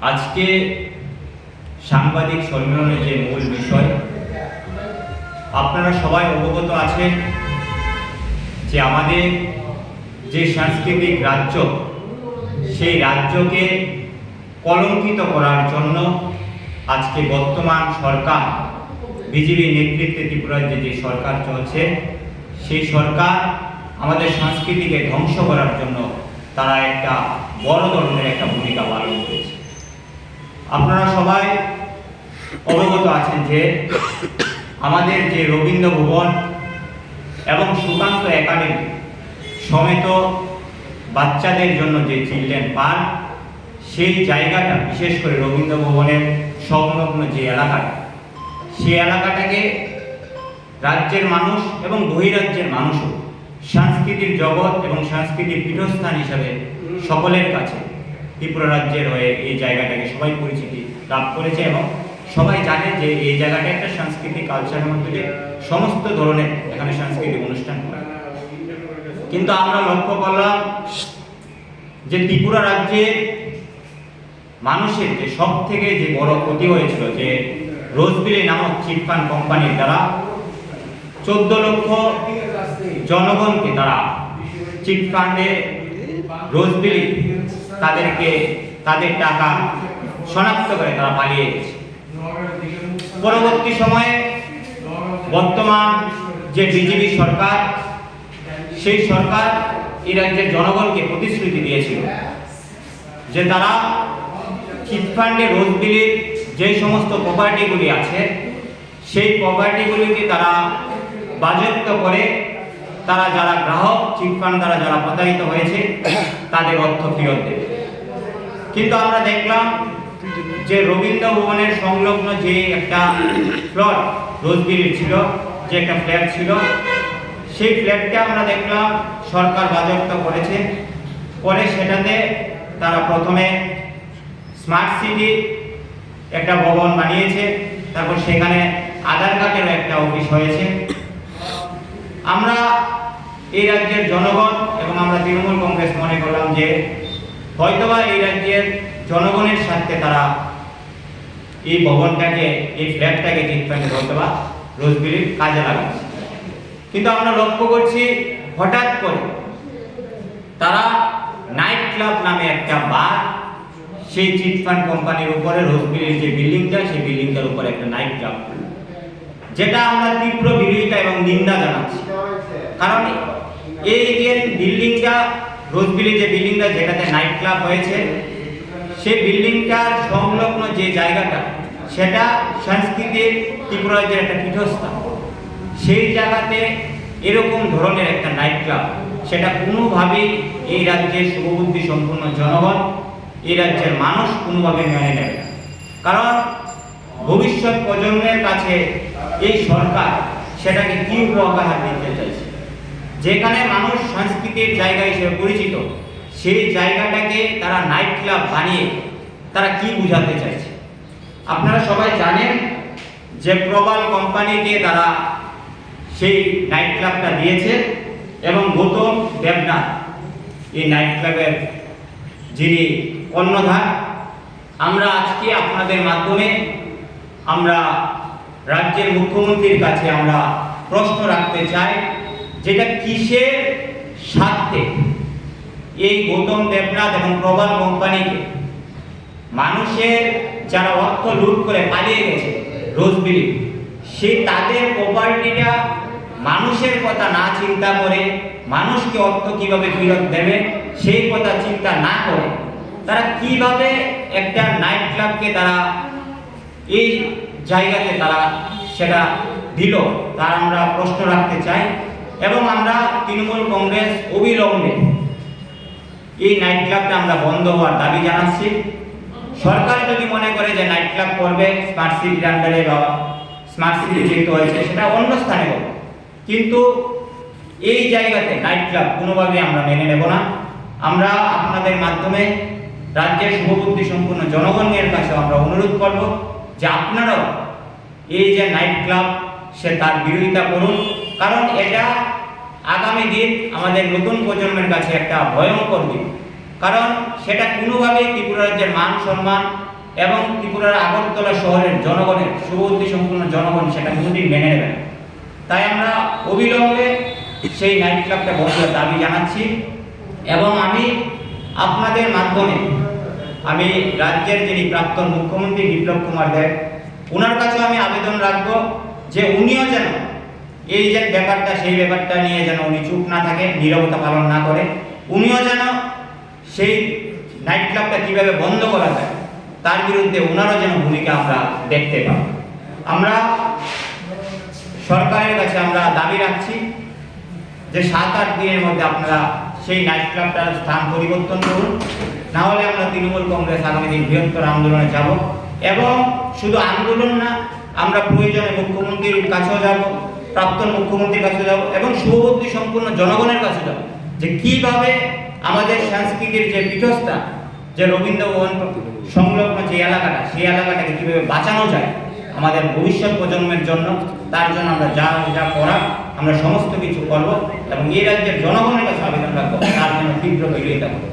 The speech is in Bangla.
আজকে সাংবাদিক সম্মেলনের যে মূল বিষয়, আপনারা সবাই অবগত আছেন যে আমাদের যে সাংস্কৃতিক রাজ্য, সেই রাজ্যকে কলঙ্কিত করার জন্য আজকে বর্তমান সরকার, বিজেপি নেতৃত্বে ত্রিপুরার যে সরকার চলছে, সেই সরকার আমাদের সংস্কৃতিকে ধ্বংস করার জন্য তারা একটা বড় ধরনের একটা ভূমিকা পালন করেছে। আপনারা সবাই অবগত আছেন যে আমাদের যে রবীন্দ্র ভবন এবং সুকান্ত একাডেমি সমেত বাচ্চাদের জন্য যে চিলড্রেন পার্ক, সেই জায়গাটা বিশেষ করে রবীন্দ্র ভবনের সংলগ্ন যে এলাকাটা, সেই এলাকাটাকে রাজ্যের মানুষ এবং বহিরাজ্যের মানুষও সাংস্কৃতিক জগৎ এবং সাংস্কৃতিক পীঠস্থান হিসাবে সকলের কাছে ত্রিপুরা রাজ্যের হয়ে এই জায়গাটাকে সবাই পরিচিতি লাভ করেছে এবং সবাই জানে যে এই জায়গাটা একটা সাংস্কৃতিক কালচারের মধ্যে দিয়ে সমস্ত ধরনের এখানে সাংস্কৃতিক অনুষ্ঠান হয়। কিন্তু আমরা লক্ষ্য করলাম যে ত্রিপুরা রাজ্যের মানুষের যে সব থেকে যে বড় ক্ষতি হয়েছিল, যে রোজবিলি নামক চিটফান্ড কোম্পানির দ্বারা 14 লক্ষ জনগণকে তারা চিটফান্ডে রোজবিলি তাদের টাকা শনাক্ত করে তারা পালিয়ে গেছে। পরবর্তী সময়ে বর্তমান যে বিজেপি সরকার, সেই সরকার এই রাজ্যের জনগণকে প্রতিশ্রুতি দিয়েছিল যে তারা চিটফান্ডে রোজবিলির যে সমস্ত প্রপার্টিগুলি আছে, সেই প্রপার্টিগুলিকে তারা বাজেয়াপ্ত করে তারা যারা গ্রাহক, চিটফান্ড দ্বারা যারা প্রতারিত হয়েছে তাদের অর্থ ফেরত দেবে। কিন্তু আমরা দেখলাম যে রবীন্দ্র ভবনের সংলগ্ন যে একটা প্লট রোজবিলির ছিল, যে একটা ফ্ল্যাট ছিল, সেই ফ্ল্যাটটা আমরা দেখলাম সরকার বাজেয়াপ্ত করেছে। পরে সেটাতে তারা প্রথমে স্মার্ট সিটি একটা ভবন বানিয়েছে, তারপর সেখানে আধার কার্ডের একটা অফিস হয়েছে। আমরা এই রাজ্যের জনগণ এবং আমরা তৃণমূল কংগ্রেস মনে করলাম যে হয়তোবা এই রাজ্যের জনগণের স্বার্থে তারা এই ভবনটাকে, এই ফ্ল্যাটটাকে চিটফান্ডে হয়তোবা রোজবিলির কাজে লাগাচ্ছে। কিন্তু আমরা লক্ষ্য করছি হঠাৎ করে তারা নাইট ক্লাব নামে একটা বার, সেই চিটফান্ড কোম্পানির উপরে রোজবিলির যে বিল্ডিংটা, সেই বিল্ডিংটার উপরে একটা নাইট ক্লাব, যেটা আমরা তীব্র বিরোধিতা এবং নিন্দা জানাচ্ছি। কারণ এই যে বিল্ডিংটা, রোজবিলির যে বিল্ডিংটা যেটাতে নাইট ক্লাব হয়েছে, সেই বিল্ডিংটার সংলগ্ন যে জায়গাটা, সেটা সাংস্কৃতিক ত্রিপুরা রাজ্যের একটা পীঠস্থান। সেই জায়গাতে এরকম ধরনের একটা নাইট ক্লাব, সেটা কোনোভাবেই এই রাজ্যের শুভবুদ্ধি সম্পন্ন জনগণ, এই রাজ্যের মানুষ কোনোভাবে মেনে নেবে না। কারণ ভবিষ্যৎ প্রজন্মের কাছে এই সরকার সেটাকে কি উপহার দিতে চাইছে, যেখানে মানুষ সংস্কৃতির জায়গা হিসেবে পরিচিত, সেই জায়গাটাকে তারা নাইট ক্লাব বানিয়ে তারা কি বোঝাতে চাইছে। আপনারা সবাই জানেন যে প্রবাল কোম্পানিকে তারা সেই নাইট ক্লাবটা দিয়েছে এবং গৌতম দেবনাথ এই নাইট ক্লাবের যিনি কর্ণধার। আমরা আজকে আপনাদের মাধ্যমে আমরা রাজ্যের মুখ্যমন্ত্রীর কাছে আমরা প্রশ্ন রাখতে চাই, যেটা কিসের স্বার্থে এই গৌতম দেবনাথ এবং প্রবাল কোম্পানিকে, মানুষের যারা অর্থ লুট করে পালিয়ে গেছে রোজবিলি, সেই তাদের প্রপার্টিটা মানুষের কথা না চিন্তা করে, মানুষকে অর্থ কিভাবে ফেরত দেবে সেই কথা চিন্তা না করে তারা কিভাবে একটা নাইট ক্লাবকে তারা এই জায়গাতে তারা সেটা দিল, তার আমরা প্রশ্ন রাখতে চাই। এবং আমরা তৃণমূল কংগ্রেস অবিলম্বে এই নাইট ক্লাবটা আমরা বন্ধ হওয়ার দাবি জানাচ্ছি। সরকার যদি মনে করে যে নাইট ক্লাব করবে স্মার্ট সিটির আন্ডারে বা স্মার্ট সিটি যেহেতু হয়েছে সেটা অন্য স্থানে করবে, কিন্তু এই জায়গাতে নাইট ক্লাব কোনোভাবে আমরা মেনে নেব না। আমরা আপনাদের মাধ্যমে রাজ্যের শুভবুদ্ধি সম্পন্ন জনগণের কাছে আমরা অনুরোধ করব যে আপনারাও এই যে নাইট ক্লাব, সে তার বিরোধিতা করুন। কারণ এটা আগামী দিন আমাদের নতুন প্রজন্মের কাছে একটা ভয়ঙ্কর দিন, কারণ সেটা কোনোভাবেই ত্রিপুরা রাজ্যের মান সম্মান এবং ত্রিপুরার আগরতলা শহরের জনগণের সুবুদ্ধি সম্পূর্ণ জনগণ সেটা কোনোদিন মেনে নেবে না। তাই আমরা অবিলম্বে সেই নাইট ক্লাবটা বন্ধের দাবি জানাচ্ছি এবং আমি আপনাদের মাধ্যমে আমি রাজ্যের যিনি প্রাক্তন মুখ্যমন্ত্রী বিপ্লব কুমার দেব ওনার কাছে আমি আবেদন রাখবো যে উনিও যেন এই যে ব্যাপারটা সেই ব্যাপারটা নিয়ে যেন উনি চুপ না থাকে, নীরবতা পালন না করে, উনিও যেন সেই নাইট ক্লাবটা কীভাবে বন্ধ করা যায় তার বিরুদ্ধে ওনারও যেন ভূমিকা আমরা দেখতে পাই। আমরা সরকারের কাছে আমরা দাবি রাখছি যে 7-8 দিনের মধ্যে আপনারা সেই নাইট ক্লাবটার স্থান পরিবর্তন করুন, না হলে আমরা তৃণমূল কংগ্রেস আগামী দিন বৃহত্তর আন্দোলনে যাব এবং শুধু আন্দোলন না, আমরা প্রয়োজনে মুখ্যমন্ত্রীর কাছেও যাব, প্রাক্তন মুখ্যমন্ত্রীর কাছে যাব এবং শুভবুদ্ধি সম্পূর্ণ জনগণের কাছে যাব যে কিভাবে আমাদের সংস্কৃতির যে পীঠস্থান যে রবীন্দ্র ভবন সংলগ্ন যে এলাকাটা সেই এলাকাটাকে কীভাবে বাঁচানো যায় আমাদের ভবিষ্যৎ প্রজন্মের জন্য। তার জন্য আমরা যা করার আমরা সমস্ত কিছু করব এবং এই রাজ্যের জনগণের কাছে আবেদন রাখবো তার জন্য তীব্র বিরোধিতা করব।